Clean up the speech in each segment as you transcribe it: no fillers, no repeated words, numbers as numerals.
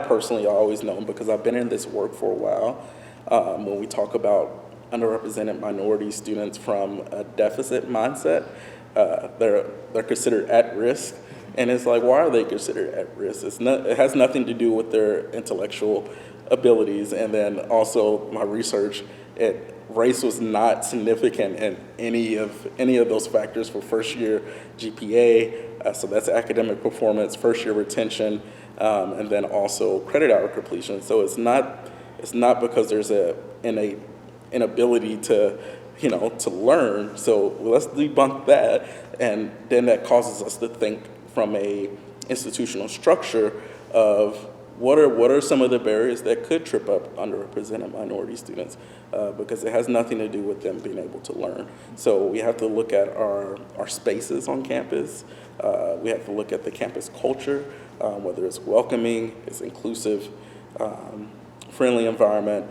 have personally always known, because I've been in this work for a while, when we talk about underrepresented minority students from a deficit mindset, they're considered at risk. And it's like, why are they considered at risk? It has nothing to do with their intellectual abilities. And then also my research, race was not significant in any of those factors for first year GPA. So that's academic performance, first year retention, and then also credit hour completion. So it's not because there's an innate inability to learn. So let's debunk that, and then that causes us to think from a institutional structure of what are some of the barriers that could trip up underrepresented minority students, because it has nothing to do with them being able to learn. So we have to look at our spaces on campus. We have to look at the campus culture, whether it's welcoming, it's inclusive, friendly environment.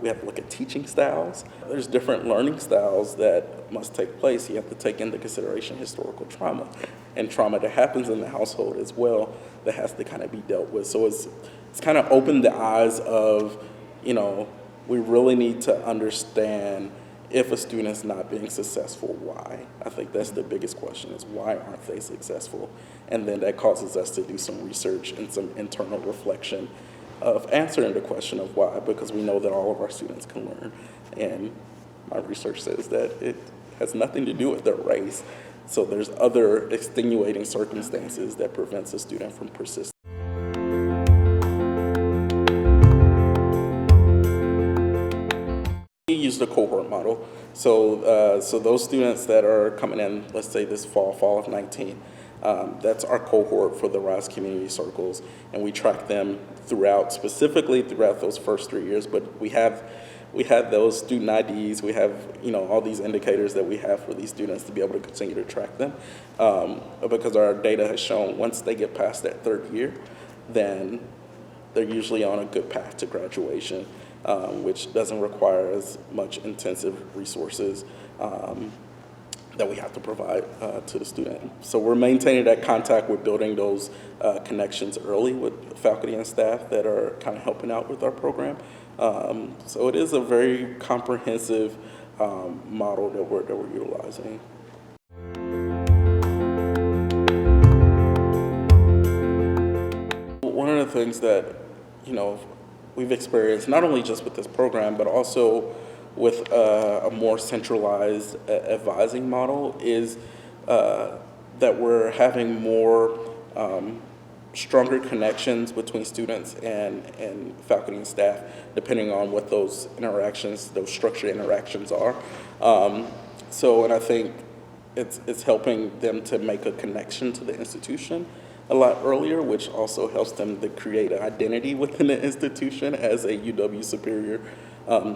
We have to look at teaching styles. There's different learning styles that must take place. You have to take into consideration historical trauma and trauma that happens in the household as well that has to kind of be dealt with. So it's kind of opened the eyes of, we really need to understand if a student's not being successful, why? I think that's the biggest question, is why aren't they successful? And then that causes us to do some research and some internal reflection of answering the question of why, because we know that all of our students can learn. And my research says that it has nothing to do with their race. So there's other extenuating circumstances that prevents a student from persisting. We use the cohort model. So those students that are coming in, let's say this fall of 19, that's our cohort for the RISE community circles, and we track them specifically throughout those first 3 years. But we have those student IDs, we have all these indicators that we have for these students to be able to continue to track them, because our data has shown once they get past that third year, then they're usually on a good path to graduation, which doesn't require as much intensive resources that we have to provide to the student. So we're maintaining that contact. We're building those connections early with faculty and staff that are kind of helping out with our program. So it is a very comprehensive model that we're utilizing. One of the things that we've experienced, not only just with this program, but also with a more centralized advising model, is that we're having more stronger connections between students and faculty and staff, depending on what those structured interactions are. And I think it's helping them to make a connection to the institution a lot earlier, which also helps them to create an identity within the institution as a UW Superior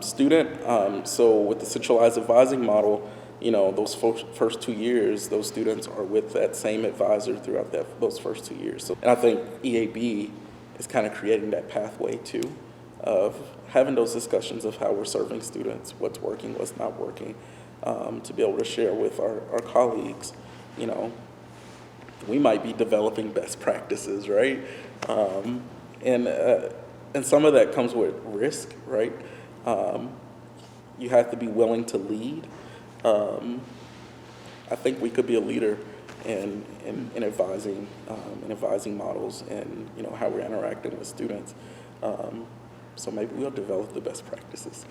student. So with the centralized advising model, those first 2 years, those students are with that same advisor throughout those first 2 years. So, and I think EAB is kind of creating that pathway too, of having those discussions of how we're serving students, what's working, what's not working, to be able to share with our colleagues. We might be developing best practices, right? And some of that comes with risk, right? You have to be willing to lead. I think we could be a leader in advising models and how we're interacting with students. So maybe we'll develop the best practices.